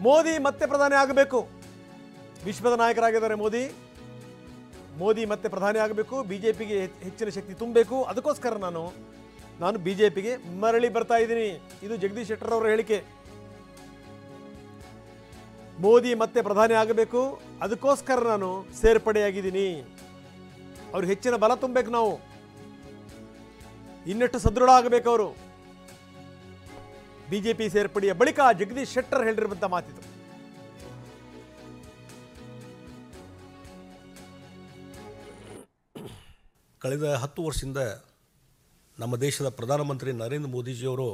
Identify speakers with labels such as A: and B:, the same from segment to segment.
A: ಮೋದಿ ಮತ್ತೆ ಪ್ರಧಾನಿ ಆಗಬೇಕು. ವಿಶ್ವದ ನಾಯಕರಾಗಿದ್ದಾರೆ ಮೋದಿ ಮತ್ತೆ ಪ್ರಧಾನಿ ಆಗಬೇಕು. ಬಿಜೆಪಿಗೆ ಹೆಚ್ಚಿನ ಶಕ್ತಿ ತುಂಬಬೇಕು. ಅದಕ್ಕೋಸ್ಕರ ನಾನು ಬಿಜೆಪಿಗೆ ಮರಳಿ ಬರ್ತಾ ಇದ್ದೀನಿ. ಇದು ಜಗದೀಶ್ ಶೆಟ್ಟರ್ ಅವರ ಹೇಳಿಕೆ. ಮೋದಿ ಮತ್ತೆ ಪ್ರಧಾನಿ ಆಗಬೇಕು, ಅದಕ್ಕೋಸ್ಕರ ನಾನು ಸೇರ್ಪಡೆಯಾಗಿದ್ದೀನಿ. ಅವ್ರಿಗೆ ಹೆಚ್ಚಿನ ಬಲ ತುಂಬಬೇಕು, ನಾವು ಇನ್ನಷ್ಟು ಸದೃಢ ಆಗಬೇಕು. ಅವರು ಬಿಜೆಪಿ ಸೇರ್ಪಡೆಯ ಬಳಿಕ ಜಗದೀಶ್ ಶೆಟ್ಟರ್ ಹೇಳಿರುವಂಥ ಮಾತಿದು.
B: ಕಳೆದ 10 ವರ್ಷದಿಂದ ನಮ್ಮ ದೇಶದ ಪ್ರಧಾನಮಂತ್ರಿ ನರೇಂದ್ರ ಮೋದಿಜಿಯವರು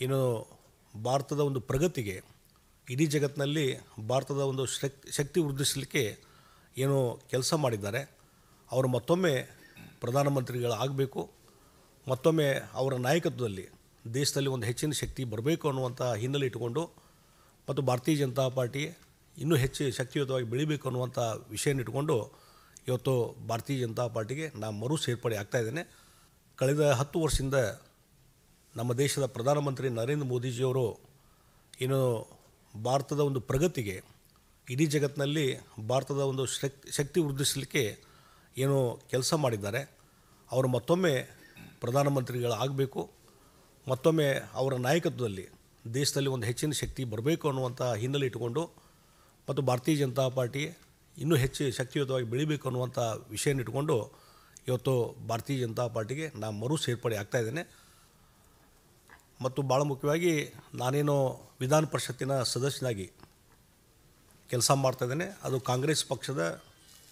B: ಏನು ಭಾರತದ ಒಂದು ಪ್ರಗತಿಗೆ, ಇಡೀ ಜಗತ್ತಿನಲ್ಲಿ ಭಾರತದ ಒಂದು ಶಕ್ತಿ ವೃದ್ಧಿಸಲಿಕ್ಕೆ ಏನು ಕೆಲಸ ಮಾಡಿದ್ದಾರೆ. ಅವರು ಮತ್ತೊಮ್ಮೆ ಪ್ರಧಾನಮಂತ್ರಿಗಳಾಗಬೇಕು, ಮತ್ತೊಮ್ಮೆ ಅವರ ನಾಯಕತ್ವದಲ್ಲಿ ದೇಶದಲ್ಲಿ ಒಂದು ಹೆಚ್ಚಿನ ಶಕ್ತಿ ಬರಬೇಕು ಅನ್ನುವಂಥ ಹಿನ್ನೆಲೆ ಇಟ್ಟುಕೊಂಡು, ಮತ್ತು ಭಾರತೀಯ ಜನತಾ ಪಾರ್ಟಿ ಇನ್ನೂ ಹೆಚ್ಚು ಶಕ್ತಿಯುತವಾಗಿ ಬೆಳಿಬೇಕು ಅನ್ನುವಂಥ ವಿಷಯನ ಇಟ್ಕೊಂಡು ಇವತ್ತು ಭಾರತೀಯ ಜನತಾ ಪಾರ್ಟಿಗೆ ನಾನು ಮರು ಸೇರ್ಪಡೆ ಆಗ್ತಾಯಿದ್ದೇನೆ. ಕಳೆದ 10 ವರ್ಷದಿಂದ ನಮ್ಮ ದೇಶದ ಪ್ರಧಾನಮಂತ್ರಿ ನರೇಂದ್ರ ಮೋದಿಜಿಯವರು ಏನು ಭಾರತದ ಒಂದು ಪ್ರಗತಿಗೆ, ಇಡೀ ಜಗತ್ತಿನಲ್ಲಿ ಭಾರತದ ಒಂದು ಶಕ್ತಿ ವೃದ್ಧಿಸಲಿಕ್ಕೆ ಏನು ಕೆಲಸ ಮಾಡಿದ್ದಾರೆ. ಅವರು ಮತ್ತೊಮ್ಮೆ ಪ್ರಧಾನಮಂತ್ರಿಗಳಾಗಬೇಕು, ಮತ್ತೊಮ್ಮೆ ಅವರ ನಾಯಕತ್ವದಲ್ಲಿ ದೇಶದಲ್ಲಿ ಒಂದು ಹೆಚ್ಚಿನ ಶಕ್ತಿ ಬರಬೇಕು ಅನ್ನುವಂಥ ಹಿನ್ನೆಲೆ ಇಟ್ಟುಕೊಂಡು, ಮತ್ತು ಭಾರತೀಯ ಜನತಾ ಪಾರ್ಟಿ ಇನ್ನೂ ಹೆಚ್ಚು ಶಕ್ತಿಯುತವಾಗಿ ಬೆಳಿಬೇಕು ಅನ್ನುವಂಥ ವಿಷಯನ ಇಟ್ಕೊಂಡು ಇವತ್ತು ಭಾರತೀಯ ಜನತಾ ಪಾರ್ಟಿಗೆ ನಾನು ಮರು ಸೇರ್ಪಡೆ ಆಗ್ತಾಯಿದ್ದೇನೆ. ಮತ್ತು ಭಾಳ ಮುಖ್ಯವಾಗಿ ನಾನೇನು ವಿಧಾನ ಪರಿಷತ್ತಿನ ಸದಸ್ಯನಾಗಿ ಕೆಲಸ ಮಾಡ್ತಾಯಿದ್ದೇನೆ. ಅದು ಕಾಂಗ್ರೆಸ್ ಪಕ್ಷದ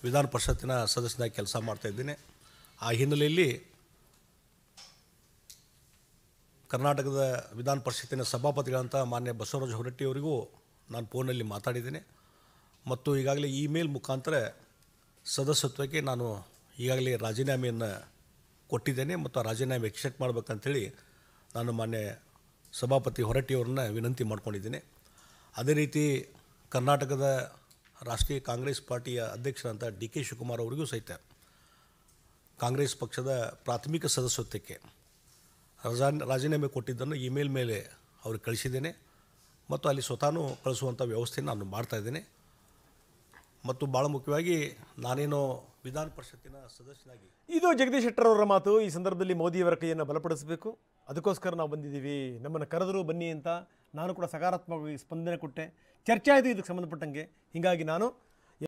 B: ವಿಧಾನ ಪರಿಷತ್ತಿನ ಸದಸ್ಯನಾಗಿ ಕೆಲಸ ಮಾಡ್ತಾಯಿದ್ದೇನೆ. ಆ ಹಿನ್ನೆಲೆಯಲ್ಲಿ ಕರ್ನಾಟಕದ ವಿಧಾನ ಪರಿಷತ್ತಿನ ಸಭಾಪತಿಗಳಂಥ ಮಾನ್ಯ ಬಸವರಾಜ ಹೊರಟ್ಟಿಯವರಿಗೂ ನಾನು ಫೋನಲ್ಲಿ ಮಾತಾಡಿದ್ದೇನೆ. ಮತ್ತು ಈಗಾಗಲೇ ಇಮೇಲ್ ಮುಖಾಂತರ ಸದಸ್ಯತ್ವಕ್ಕೆ ನಾನು ಈಗಾಗಲೇ ರಾಜೀನಾಮೆಯನ್ನು ಕೊಟ್ಟಿದ್ದೇನೆ. ಮತ್ತು ಆ ರಾಜೀನಾಮೆ ಎಕ್ಸೆಪ್ಟ್ ಮಾಡಬೇಕಂತೇಳಿ ನಾನು ಮಾನ್ಯ ಸಭಾಪತಿ ಹೊರಟ್ಟಿಯವರನ್ನ ವಿನಂತಿ ಮಾಡ್ಕೊಂಡಿದ್ದೀನಿ. ಅದೇ ರೀತಿ ಕರ್ನಾಟಕದ ರಾಷ್ಟ್ರೀಯ ಕಾಂಗ್ರೆಸ್ ಪಾರ್ಟಿಯ ಅಧ್ಯಕ್ಷರಂಥ DK ಶಿವಕುಮಾರ್ ಅವರಿಗೂ ಸಹಿತ ಕಾಂಗ್ರೆಸ್ ಪಕ್ಷದ ಪ್ರಾಥಮಿಕ ಸದಸ್ಯತ್ವಕ್ಕೆ ರಾಜೀನಾಮೆ ಕೊಟ್ಟಿದ್ದನ್ನು ಇಮೇಲ್ ಮೇಲೆ ಅವ್ರಿಗೆ ಕಳಿಸಿದ್ದೇನೆ. ಮತ್ತು ಅಲ್ಲಿ ಸ್ವತಃ ಕಳಿಸುವಂಥ ವ್ಯವಸ್ಥೆಯನ್ನು ನಾನು ಮಾಡ್ತಾಯಿದ್ದೇನೆ. ಮತ್ತು ಭಾಳ ಮುಖ್ಯವಾಗಿ ನಾನೇನು ವಿಧಾನ ಪರಿಷತ್ತಿನ ಸದಸ್ಯನಾಗಿ
A: ಇದು ಜಗದೀಶ್ ಶೆಟ್ಟರ್ ಅವರ ಮಾತು. ಈ ಸಂದರ್ಭದಲ್ಲಿ ಮೋದಿಯವರ ಕೈಯನ್ನು ಬಲಪಡಿಸಬೇಕು, ಅದಕ್ಕೋಸ್ಕರ ನಾವು ಬಂದಿದ್ದೀವಿ, ನಮ್ಮನ್ನು ಕರೆದರೂ ಬನ್ನಿ ಅಂತ ನಾನು ಕೂಡ ಸಕಾರಾತ್ಮಕವಾಗಿ ಸ್ಪಂದನೆ ಕೊಟ್ಟೆ. ಚರ್ಚೆ ಆಯಿತು ಇದಕ್ಕೆ ಸಂಬಂಧಪಟ್ಟಂಗೆ. ಹೀಗಾಗಿ ನಾನು